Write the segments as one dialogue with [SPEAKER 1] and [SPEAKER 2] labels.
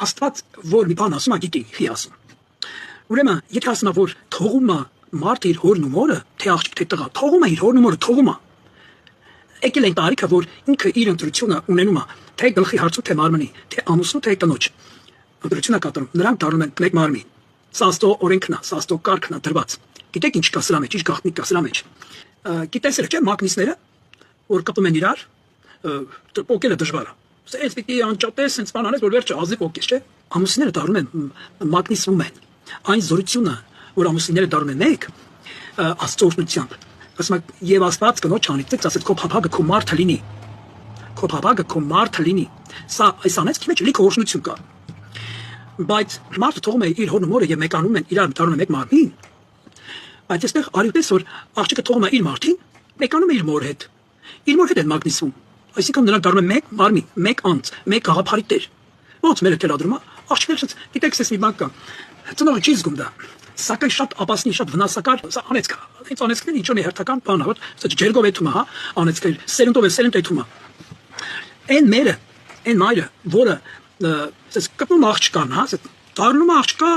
[SPEAKER 1] Աստված որ մի բան ասում է, գիտի, չի ասում։ Ուրեմն, եթե ասում է, որ թողում է մարդը իր հորն ու մորը, թե աղջիկ թե տղա, թողում է իր հորն ու մորը, թողում է։ Եկել են տարիքը, որ ինքը իր ընտրությունը ունենում է, թե գլխի հարցու, թե մարմնի, թե ամուսնու, թե կնոջ։ Ընտրությունը կատարում, նրանք դառնում են մեկ մարմին։ Սա աստծո օրենքն է, սա աստծո կարգն է դրված։ Գիտեք ինչ կա սրա մեջ, ինչ գաղտնիք կա սրա մեջ։ Գիտես չէ՞ մագնիսները, որ կապում են իրար, պոկելը դժվար է։ Սենց պիտի անճատես, սենց բան անես, որ վերջը ազի պոկես, չէ՞։ Ամուսինները դառնում են մագնիսվում են։ Այն զորությունը, որ ամուսինները դառնում են մեկ, աստծո օրհնությամբ։ Ասում եմ, եւ Աստված կնոջ անիծեց, ասեց քո փափագը քո մարդը լինի։ Քո փափագը քո մարդը լինի։ Սա այս անեցքի մեջ լիքը օրհնություն կա։ Բայց մարդը թողում է իր հորն ու մորը եւ մեկանում են իրար դառնում են մեկ մարմին։ Բայց այստեղ արիպես որ աղջիկը թողում է իր մարդին, մեկանում է իր մոր հետ։ Իր մոր հետ են մագնիսվում։ Այսինքն նրանք դառնում են մեկ մարմին, մեկ անձ, մեկ գաղափարի տեր։ Ոնց մեր թելադրում է, աղջիկները գիտեք, էս մի բան կա։ Ծնողը չի զգում դա։ Սակայն շատ ապասնի, շատ վնասակար, սա անեցք է։ Հենց անեցքն ինչո՞ն է հերթական բան, հա, սա ջերգով էթում է, հա, անեցքներ, սերունդով է սերունդ էթում է։ Այն մերը, այն մայրը, որը ասես կպնում աղջկան, հա, դառնում աղջկա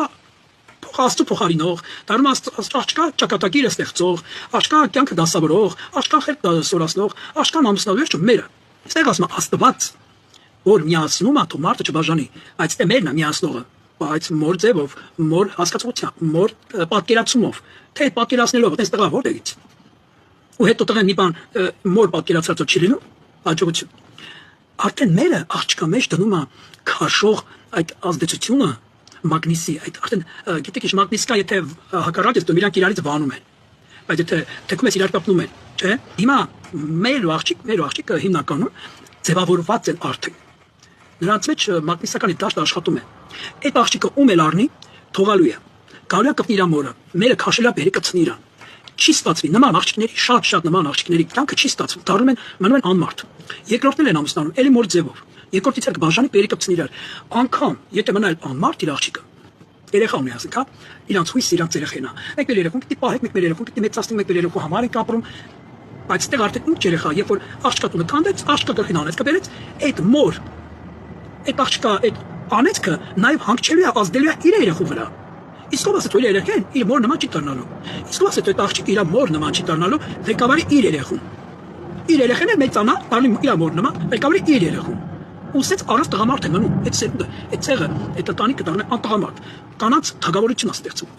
[SPEAKER 1] աստծո փոխարինող, դառնում աղջկա ճակատագիրը ստեղծող, աղջկա կյանքը դասավորող, աղջկա խելք սորացնող, աղջկան ամուսնալու մերը։ Այստեղ ասում է Աստված, որ միացնում է, թող մարդը չբաժանի, բայց դե մերն է միացնողը, բայց մոր ձևով, մոր հասկացությամբ, մոր պատկերացումով, թե պատկերացնելով, այդպես տղա որտեղից։ Ու հետո տղեն մի բան մոր պատկերացածը չի լինում, հաջողություն։ Արդեն մերը աղջկա մեջ դնում է քաշող այդ ազդեցությունը մագնիսի, այդ արդեն գիտեք ինչ մագնիսկա եթե հակառակ է, դրանք իրարից վանում են։ Բայց եթե թեկում ես իրար կապնում են, չէ՞։ Հիմա մեր աղջիկը հիմնականում ձևավորված են արդեն։ Նրանց մեջ մագնիսականի դաշտը աշխատում է։ Այդ աղջիկը ում էլ առնի, թողալու է։ Գալու է կպնի իր մորը, մերը քաշելա բերի կցնի իրան։ Չի ստացվի նման աղջիկների շատ նման աղջիկների կյանքը չի ստացվում, դառնում են մնում են անմարդ։ Երկրորդն են ամուսնանում, էլի մոր ձևով։ Երկրորդից էլ բաժանի բերի կցնի իրար։ Անկամ եթե մնալ անմարդ իր աղջիկը, երեխա ունի ասենք, հա, իրանց հույսը իրանց երեխան է։ Մեկ մեր երեխան պիտի պահեք, մեկ մեր երեխան պիտի մեծացնենք, մեկ մեր երեխու համար ենք ապրում։ Բայց այդտեղ արդեն ինչ երեխա, երբ որ աղջկա տունը քանդեց, աղջկա գլխին անեց կբերեց, այդ մոր, այդ աղջկա, այդ անեցքը նաև հանգչելու է ազդելու է իր երեխու վրա։ Իսկ ով ասեց որ երեխան իր մոր նման չի դառնալու։ Իսկ ով ասեց այդ աղջիկը իր մոր նման չի դառնալու, ղեկավարի իր երեխուն։ Իր երեխան է մեծանա, դառնի իր մոր նման, ղեկավարի իր երեխուն։ Ուսեց առանց տղամարդ է մնում, այդ սերունդը, այդ ցեղը, այդ տանիքը դառնում է անտղամարդ։ Կանանց թագավորություն է ստեղծում։